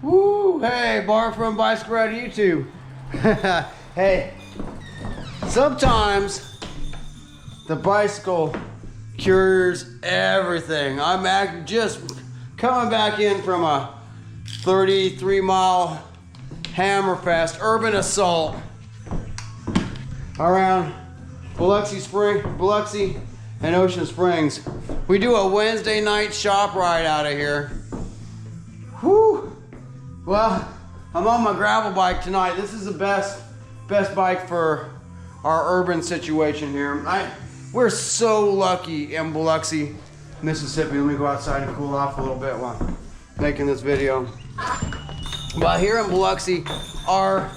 Woo! Hey, Bart from Bicycle Ride YouTube. Hey, sometimes the bicycle cures everything. I'm just coming back in from a 33-mile hammerfest urban assault around Biloxi and Ocean Springs. We do a Wednesday night shop ride out of here. Whew. Well, I'm on my gravel bike tonight. This is the best bike for our urban situation here. We're so lucky in Biloxi, Mississippi. Let me go outside and cool off a little bit while making this video. But here in Biloxi, our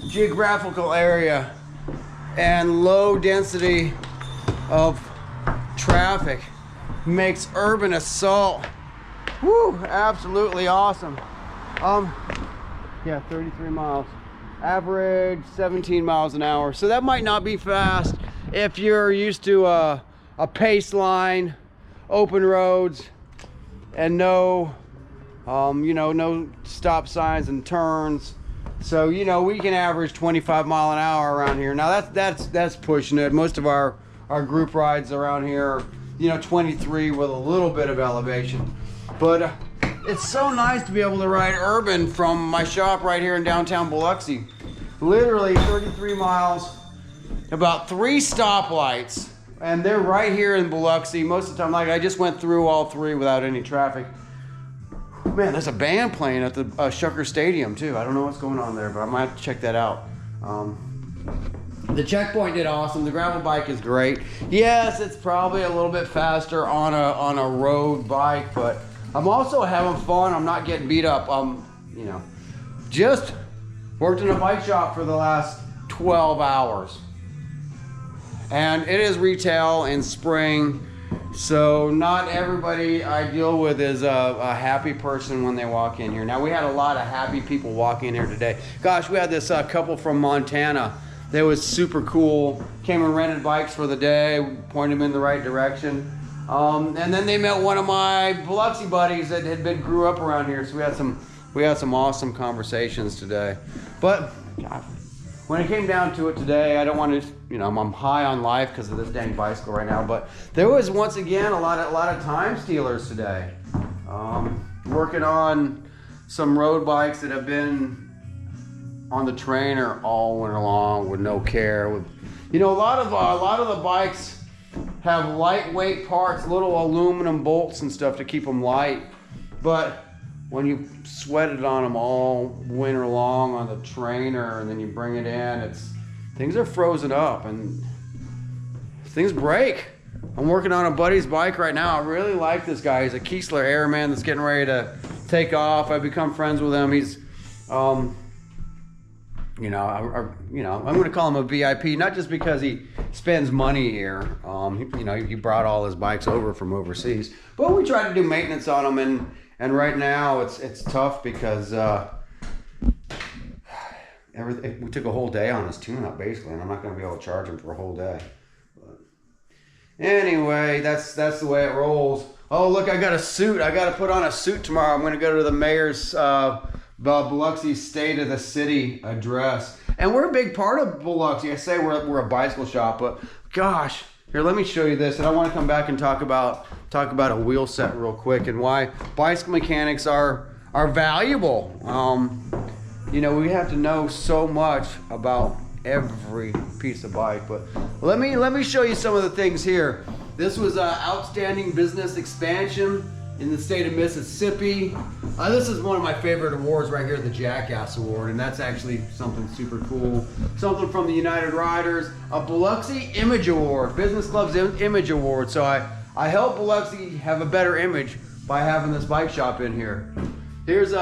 geographical area and low density of traffic makes urban assault, woo, absolutely awesome. Yeah, 33 miles. Average 17 miles an hour. So that might not be fast if you're used to a pace line, open roads, and no stop signs and turns. So, we can average 25 mile an hour around here. Now that's pushing it. Most of our group rides around here are, 23 with a little bit of elevation. But it's so nice to be able to ride urban from my shop right here in downtown Biloxi. Literally 33 miles, about 3 stoplights, and they're right here in Biloxi. Most of the time, I just went through all 3 without any traffic. Man, there's a band playing at the Shucker Stadium too. I don't know what's going on there, but I might have to check that out. The checkpoint did awesome. The gravel bike is great. Yes, it's probably a little bit faster on a road bike, but I'm also having fun. I'm not getting beat up. Just worked in a bike shop for the last 12 hours. And it is retail in spring, so not everybody I deal with is a happy person when they walk in here. Now, we had a lot of happy people walk in here today. Gosh, we had this couple from Montana that was super cool. Came and rented bikes for the day, pointed them in the right direction. And then they met one of my Biloxi buddies that grew up around here. So we had some awesome conversations today. But God, when it came down to it today, I don't want to, I'm high on life because of this dang bicycle right now. But there was once again a lot of time stealers today. Working on some road bikes that have been on the trainer all winter long with no care. A lot of the bikes have lightweight parts, little aluminum bolts and stuff to keep them light. But when you sweat it on them all winter long on the trainer and then you bring it in, things are frozen up and things break. I'm working on a buddy's bike right now. I really like this guy. He's a Kiesler Airman that's getting ready to take off. I've become friends with him. He's, I'm going to call him a VIP, not just because he spends money here. He brought all his bikes over from overseas, but we try to do maintenance on them, and right now it's tough because we took a whole day on his tune-up basically, and I'm not going to be able to charge him for a whole day. But anyway, that's the way it rolls. Oh, look, I got a suit. I got to put on a suit tomorrow. I'm going to go to the mayor's Biloxi State of the City address. And we're a big part of Biloxi. I say we're a bicycle shop, but gosh, here, let me show you this. And I want to come back and talk about a wheel set real quick and why bicycle mechanics are valuable. We have to know so much about every piece of bike, but let me show you some of the things here. This was outstanding business expansion in the state of Mississippi. This is one of my favorite awards right here, the Jackass Award, and that's actually something super cool. Something from the United Riders, a Biloxi Image Award, Business Club's Image Award. So I help Biloxi have a better image by having this bike shop in here. Here's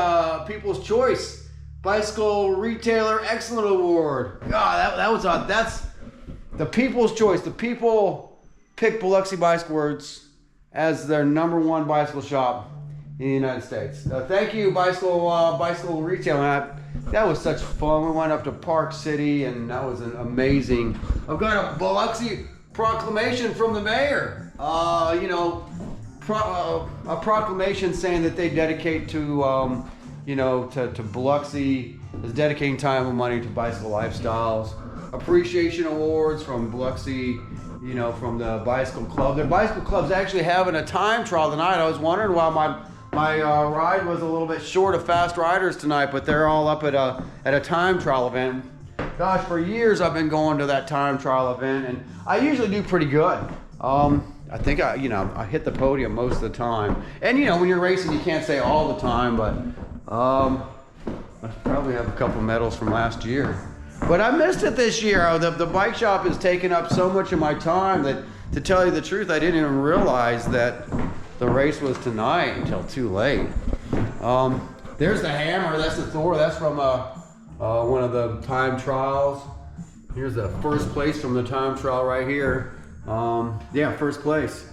People's Choice Bicycle Retailer Excellent Award. God, that's the People's Choice. The people pick Biloxi Bicycle Works as their #1 bicycle shop in the United States. Thank you, bicycle retailing. That was such fun. We went up to Park City, and that was amazing. I've got a Biloxi proclamation from the mayor. You know, a proclamation saying that they dedicate to, you know, to Biloxi, is dedicating time and money to bicycle lifestyles. Appreciation awards from Biloxi, you know, from the bicycle club. Their bicycle club's actually having a time trial tonight. I was wondering why my ride was a little bit short of fast riders tonight, but they're all up at a time trial event. Gosh, for years I've been going to that time trial event, and I usually do pretty good. I think I hit the podium most of the time. And you know, when you're racing, you can't say all the time, but I probably have a couple medals from last year. But I missed it this year. The bike shop has taken up so much of my time that, to tell you the truth, I didn't even realize that the race was tonight until too late. There's the hammer. That's the Thor. That's from one of the time trials. Here's the first place from the time trial right here. Yeah, first place.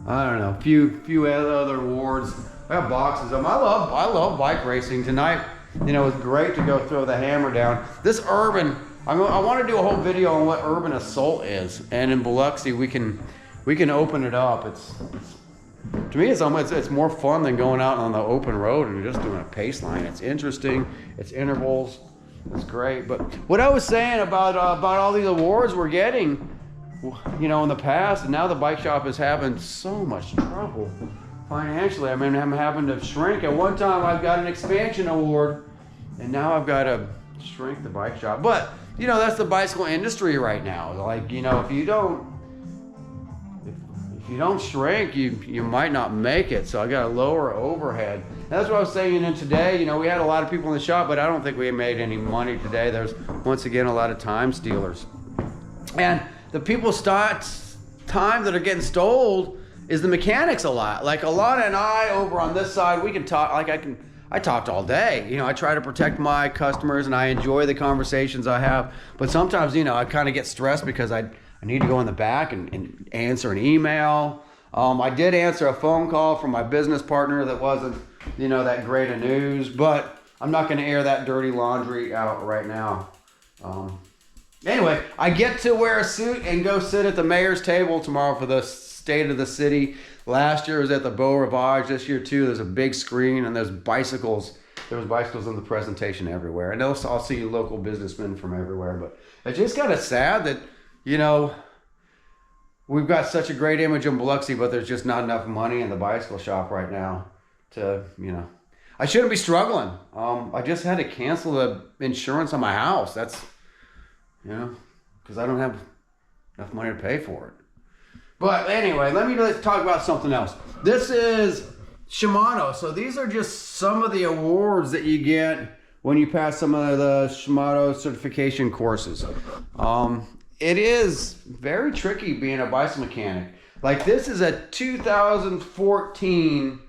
I don't know, few other awards. I have boxes of them. I love bike racing. Tonight, you know, it was great to go throw the hammer down. This urban, I want to do a whole video on what urban assault is. And in Biloxi, we can open it up. It's to me, it's more fun than going out on the open road and just doing a pace line. It's interesting. It's intervals. It's great. But what I was saying about all these awards we're getting, you know, in the past, and now the bike shop is having so much trouble financially. I mean, I'm having to shrink. At one time, I've got an expansion award, and now I've got to shrink the bike shop. But you know, that's the bicycle industry right now. Like, you know, if you don't shrink, you might not make it. So I got a lower overhead. That's what I was saying in today. You know, we had a lot of people in the shop, but I don't think we made any money today. There's, once again, a lot of time stealers. And the people's time that are getting stole is the mechanics a lot. Like Alana and I over on this side, we can talk, I talked all day. You know, I try to protect my customers and I enjoy the conversations I have. But sometimes, you know, I kind of get stressed because I need to go in the back and answer an email. I did answer a phone call from my business partner that wasn't, you know, that great of news, but I'm not going to air that dirty laundry out right now. Anyway, I get to wear a suit and go sit at the mayor's table tomorrow for the state of the city. Last year was at the Beau Rivage. This year too, there's a big screen and there's bicycles. There was bicycles in the presentation everywhere. And I'll see local businessmen from everywhere. But it's just kind of sad that, you know, we've got such a great image in Biloxi, but there's just not enough money in the bicycle shop right now to, you know. I shouldn't be struggling. I just had to cancel the insurance on my house. That's, you know, because I don't have enough money to pay for it. But anyway, let's talk about something else. This is Shimano. So these are just some of the awards that you get when you pass some of the Shimano certification courses. It is very tricky being a bicycle mechanic. Like this is a 2014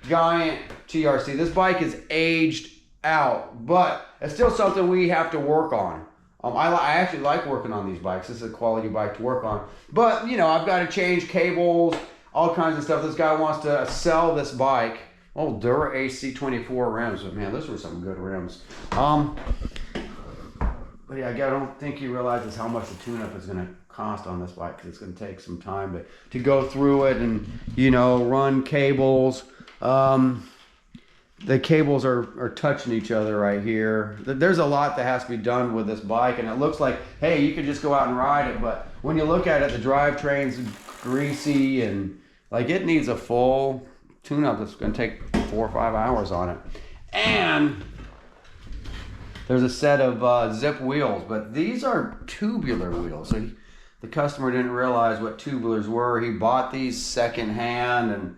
Giant TRC. This bike is aged out, but it's still something we have to work on. I actually like working on these bikes. This is a quality bike to work on. But, you know, I've got to change cables, all kinds of stuff. This guy wants to sell this bike. Oh, Dura AC24 rims. But, man, those were some good rims. But, yeah, I don't think he realizes how much the tune-up is going to cost on this bike because it's going to take some time to go through it and, you know, run cables. The cables are touching each other right here. There's a lot that has to be done with this bike, and it looks like, hey, you could just go out and ride it, but when you look at it, the drivetrain's greasy and like it needs a full tune-up that's going to take 4 or 5 hours on it. And there's a set of zip wheels, but these are tubular wheels. So the customer didn't realize what tubulars were. He bought these secondhand, and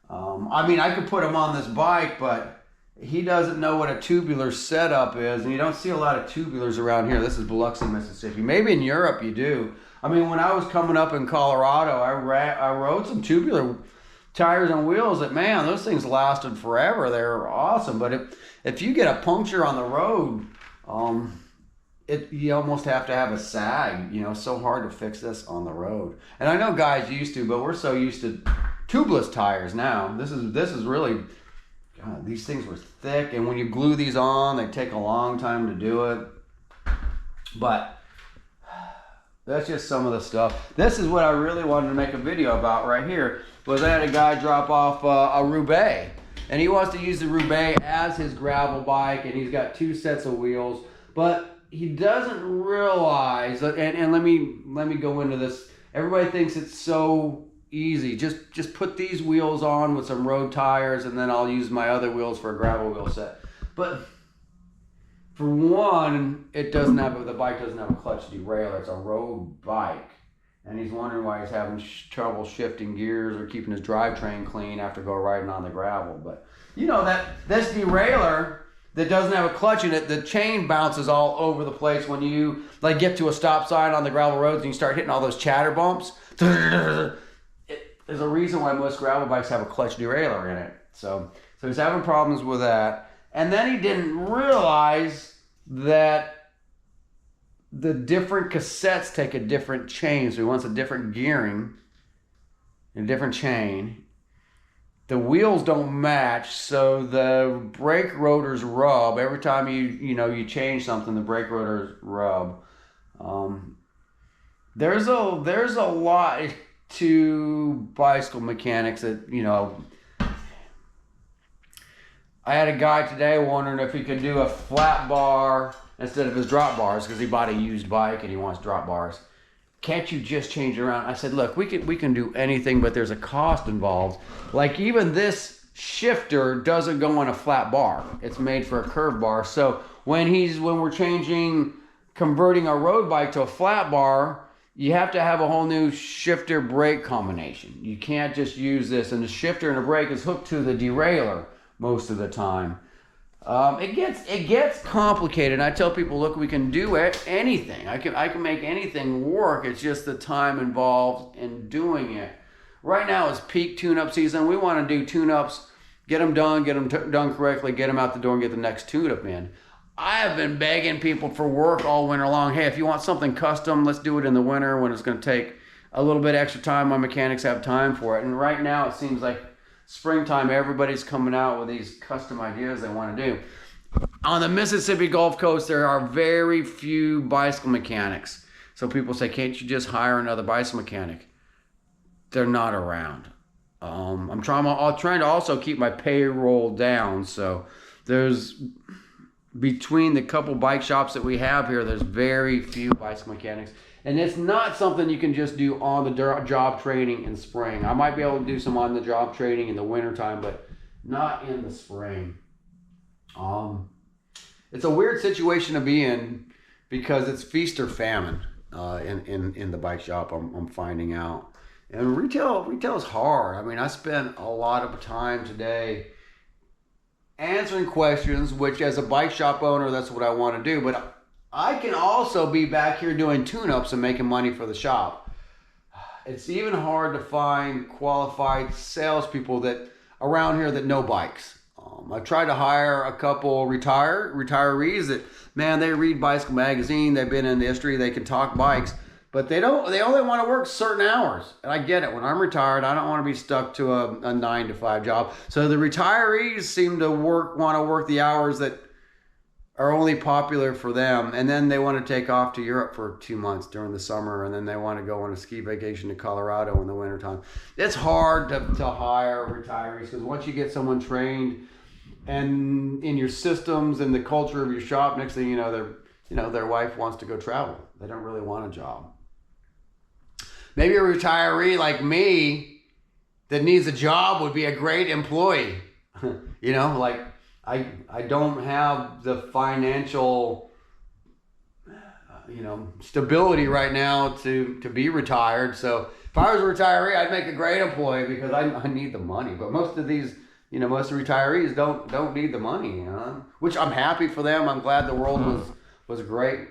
I mean, I could put him on this bike, but he doesn't know what a tubular setup is, and you don't see a lot of tubulars around here. This is Biloxi, Mississippi. Maybe in Europe you do. I mean, when I was coming up in Colorado, I rode some tubular tires and wheels that, man, those things lasted forever. They were awesome. But if you get a puncture on the road, you almost have to have a sag. You know, it's so hard to fix this on the road. And I know guys used to, but we're so used to tubeless tires now. This is really, God, these things were thick, and when you glue these on, they take a long time to do it. But That's just some of the stuff. This is what I really wanted to make a video about right here. Was I had a guy drop off a Roubaix, and he wants to use the Roubaix as his gravel bike, and he's got 2 sets of wheels, but he doesn't realize. And let me go into this. Everybody thinks it's so easy. Just put these wheels on with some road tires, and then I'll use my other wheels for a gravel wheel set. But for one, the bike doesn't have a clutch derailleur. It's a road bike. And he's wondering why he's having trouble shifting gears or keeping his drivetrain clean after go riding on the gravel. But you know that this derailleur that doesn't have a clutch in it, the chain bounces all over the place when you like get to a stop sign on the gravel roads and you start hitting all those chatter bumps. There's a reason why most gravel bikes have a clutch derailleur in it. So he's having problems with that. And then he didn't realize that the different cassettes take a different chain. So he wants a different gearing, a different chain. The wheels don't match, so the brake rotors rub. Every time you change something, the brake rotors rub. There's a lot to bicycle mechanics that, I had a guy today wondering if he could do a flat bar instead of his drop bars because he bought a used bike and he wants drop bars. Can't you just change it around? I said, look, we can do anything, but there's a cost involved. Like even this shifter doesn't go on a flat bar. It's made for a curved bar. So when we're converting a road bike to a flat bar, you have to have a whole new shifter brake combination. You can't just use this, and the shifter and the brake is hooked to the derailleur most of the time. It gets complicated. I tell people, look, we can do anything. I can make anything work. It's just the time involved in doing it. Right now is peak tune-up season. We want to do tune-ups, get them done correctly, get them out the door, and get the next tune-up in. I have been begging people for work all winter long. Hey, if you want something custom, let's do it in the winter when it's going to take a little bit extra time. My mechanics have time for it. And right now it seems like springtime, everybody's coming out with these custom ideas they want to do. On the Mississippi Gulf Coast, there are very few bicycle mechanics. So people say, can't you just hire another bicycle mechanic? They're not around. I'm trying to also keep my payroll down. So between the couple bike shops that we have here, there's very few bicycle mechanics. And it's not something you can just do on the job training in spring. I might be able to do some on the job training in the wintertime, but not in the spring. It's a weird situation to be in because it's feast or famine in the bike shop, I'm finding out. And retail is hard. I mean, I spent a lot of time today answering questions, which as a bike shop owner, that's what I want to do. But I can also be back here doing tune-ups and making money for the shop. It's even hard to find qualified salespeople around here that know bikes. I tried to hire a couple retirees that, man, they read Bicycle Magazine, they've been in the industry, they can talk bikes, but they only want to work certain hours. And I get it. When I'm retired, I don't want to be stuck to a 9-to-5 job. So the retirees seem to want to work the hours that are only popular for them, and then they want to take off to Europe for 2 months during the summer, and then they want to go on a ski vacation to Colorado in the wintertime. It's hard to hire retirees because once you get someone trained and in your systems and the culture of your shop, next thing you know, their wife wants to go travel. They don't really want a job. Maybe a retiree like me that needs a job would be a great employee. I don't have the financial, stability right now to be retired. So if I was a retiree, I'd make a great employee because I need the money. But most of these, most of the retirees don't need the money, which I'm happy for them. I'm glad the world was great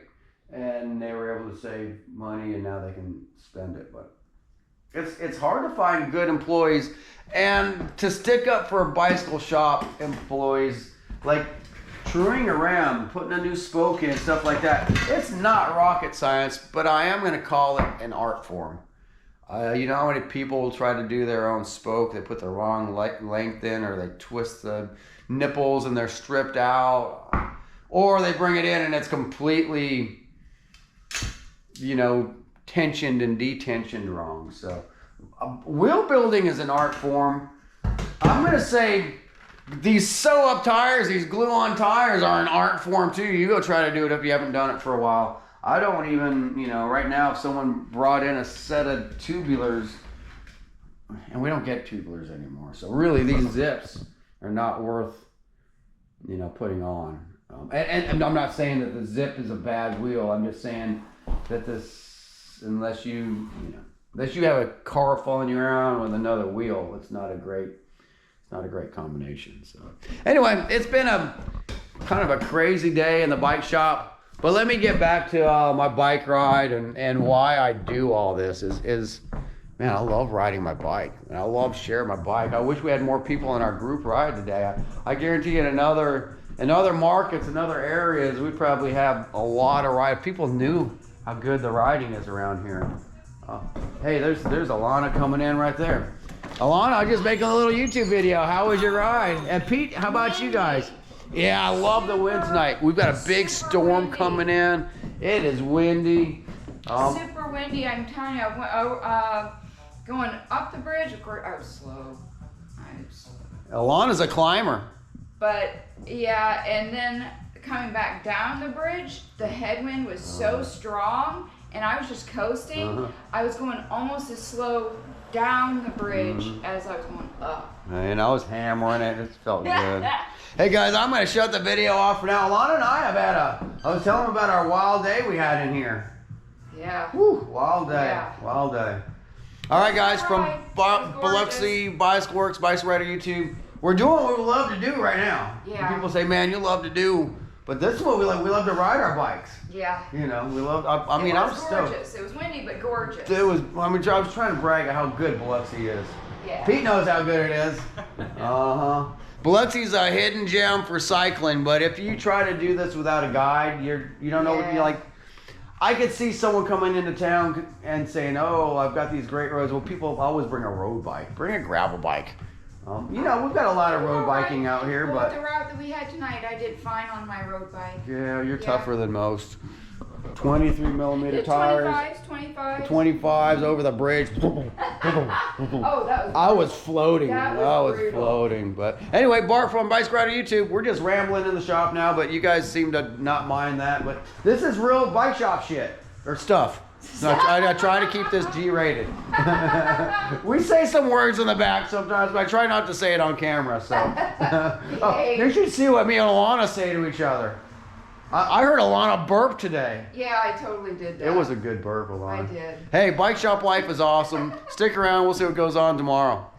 and they were able to save money and now they can spend it. But it's hard to find good employees and to stick up for bicycle shop employees, like truing around, putting a new spoke in, stuff like that. It's not rocket science, but I am going to call it an art form. You know how many people try to do their own spoke? They put the wrong length in, or they twist the nipples and they're stripped out, or they bring it in and it's completely, tensioned and detensioned wrong. So wheel building is an art form. I'm gonna say these sew up tires, these glue on tires are an art form too. You go try to do it if you haven't done it for a while. I don't even, you know, right now if someone brought in a set of tubulars, and we don't get tubulars anymore, so really these zips are not worth, you know, putting on. And I'm not saying that the zip is a bad wheel. I'm just saying that this, unless you have a car following you around with another wheel, it's not a great combination. So anyway, it's been a kind of a crazy day in the bike shop. But let me get back to my bike ride and why I do all this is man, I love riding my bike and I love sharing my bike. I wish we had more people in our group ride today. I guarantee in other markets, in other areas, we'd probably have a lot of ride. People knew how good the riding is around here. Hey, there's Alana coming in right there. Alana, I'm just making a little YouTube video. How was your ride? And Pete, how about you guys? Yeah, I love the wind tonight. We've got a big storm coming in. It is windy. Super windy, I'm telling you. Going up the bridge, of course, I was slow. Alana's a climber. But yeah, and then coming back down the bridge, the headwind was so strong, and I was just coasting. I was going almost as slow down the bridge as I was going up. And I was hammering it. It felt good. Hey guys, I'm going to shut the video off for now. Alana and I have had I was telling them about our wild day we had in here. Yeah. Woo, wild day. Yeah. Wild day. All right, guys, from Biloxi, Bicycle Works, Bicycle Rider YouTube, we're doing what we love to do right now. Yeah. People say, man, you love to do, but this is what we love. We love to ride our bikes. Yeah. You know, we love, I mean, I'm gorgeous. stoked. It was windy, but gorgeous. It was, I mean, I was trying to brag at how good Biloxi is. Yeah. Pete knows how good it is. Biloxi's a hidden gem for cycling, but if you try to do this without a guide, you don't know what you're like. I could see someone coming into town and saying, oh, I've got these great roads. Well, people always bring a road bike. Bring a gravel bike. You know, we've got a lot of road biking out here, but the route that we had tonight, I did fine on my road bike. Yeah, you're tougher than most. 23 millimeter tires. 25s over the bridge. Oh, that was. I was floating. I was floating. But anyway, Bart from Bicycle Rider YouTube. We're just rambling in the shop now, but you guys seem to not mind that. But this is real bike shop shit or stuff. So I try to keep this G-rated. We say some words in the back sometimes, but I try not to say it on camera. So you should see what me and Alana say to each other. I heard Alana burp today. Yeah, I totally did that. It was a good burp, Alana. I did. Hey, bike shop life is awesome. Stick around. We'll see what goes on tomorrow.